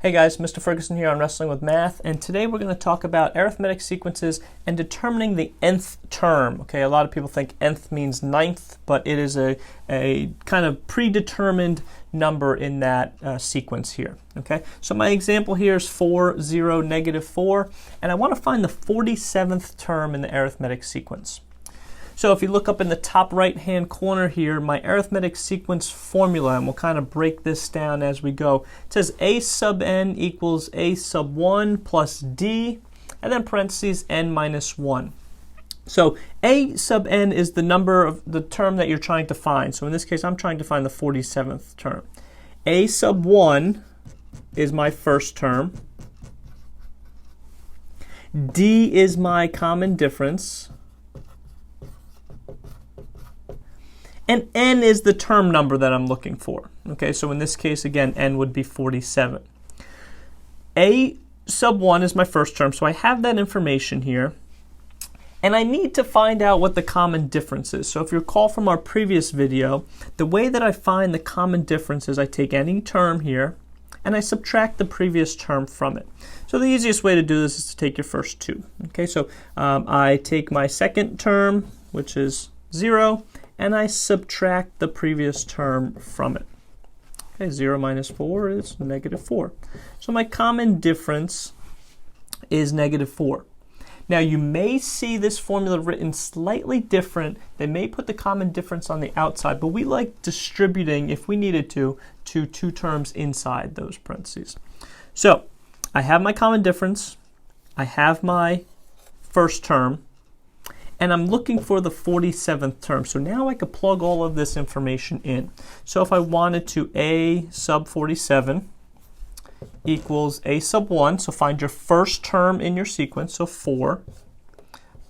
Hey guys, Mr. Ferguson here on Wrestling with Math, and today we're going to talk about arithmetic sequences and determining the nth term. Okay, a lot of people think nth means ninth, but it is a kind of predetermined number in that sequence here. Okay, so my example here is 4, 0, negative 4, and I want to find the 47th term in the arithmetic sequence. So if you look up in the top right-hand corner here, my arithmetic sequence formula, and we'll kind of break this down as we go. It says a sub n equals a sub 1 plus d, and then parentheses n minus 1. So a sub n is the number of the term that you're trying to find. So in this case, I'm trying to find the 47th term. A sub 1 is my first term. D is my common difference. And n is the term number that I'm looking for. Okay, so in this case, again, n would be 47. A sub 1 is my first term, so I have that information here. And I need to find out what the common difference is. So if you recall from our previous video, the way that I find the common difference is I take any term here, and I subtract the previous term from it. So the easiest way to do this is to take your first two. Okay, so I take my second term, which is 0, and I subtract the previous term from it. Okay, 0 minus 4 is negative 4. So my common difference is negative 4. Now you may see this formula written slightly different. They may put the common difference on the outside, but we like distributing, if we needed to two terms inside those parentheses. So I have my common difference, I have my first term, and I'm looking for the 47th term. So now I could plug all of this information in. So if I wanted to, a sub 47 equals a sub 1, so find your first term in your sequence, so 4,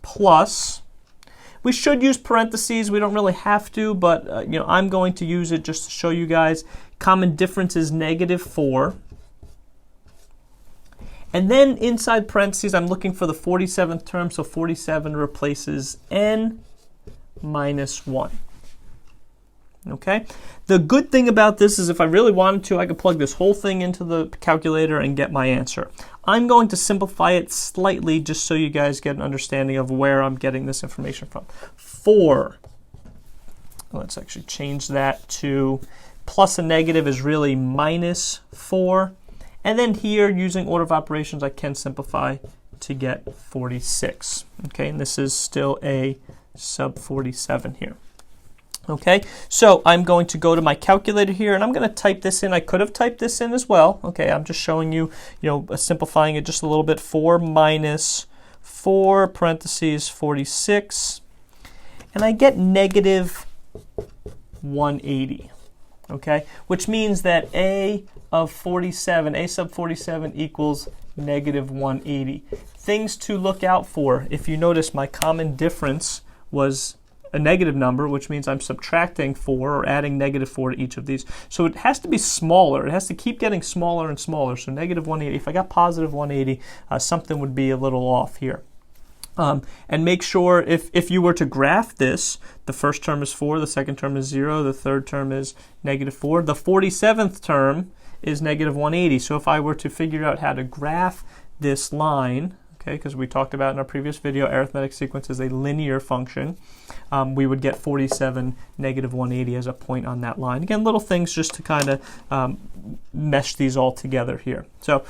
plus, we should use parentheses, we don't really have to, but I'm going to use it just to show you guys. Common difference is negative 4. And then inside parentheses, I'm looking for the 47th term, so 47 replaces n minus 1. Okay? The good thing about this is if I really wanted to, I could plug this whole thing into the calculator and get my answer. I'm going to simplify it slightly just so you guys get an understanding of where I'm getting this information from. 4, let's actually change that to plus a negative is really minus 4. And then here, using order of operations, I can simplify to get 46. Okay, and this is still a sub 47 here. Okay, so I'm going to go to my calculator here, and I'm going to type this in. I could have typed this in as well. Okay, I'm just showing you, simplifying it just a little bit. 4 minus 4 parentheses 46, and I get negative 180. Okay, which means that a sub 47 equals negative 180. Things to look out for. If you notice, my common difference was a negative number, which means I'm subtracting 4 or adding negative 4 to each of these. So it has to be smaller. It has to keep getting smaller and smaller. So negative 180, if I got positive 180, something would be a little off here. And make sure if you were to graph this, the first term is 4, the second term is 0, the third term is negative 4. The 47th term is negative 180. So if I were to figure out how to graph this line, okay, because we talked about in our previous video, arithmetic sequence is a linear function, we would get 47, negative 180 as a point on that line. Again, little things just to kind of mesh these all together here. So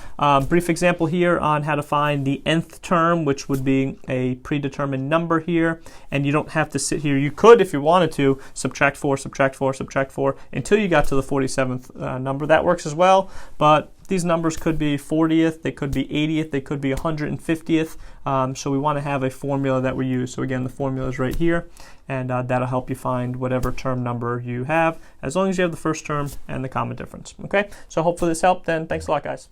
brief example here on how to find the nth term, which would be a predetermined number here. And you don't have to sit here. You could, if you wanted to, subtract 4, subtract 4, subtract 4 until you got to the 47th number. That works as well, but these numbers could be 40th, they could be 80th, they could be 150th. So we want to have a formula that we use. So again, the formula is right here, and that'll help you find whatever term number you have, as long as you have the first term and the common difference. Okay, so hopefully this helped, and thanks a lot, guys.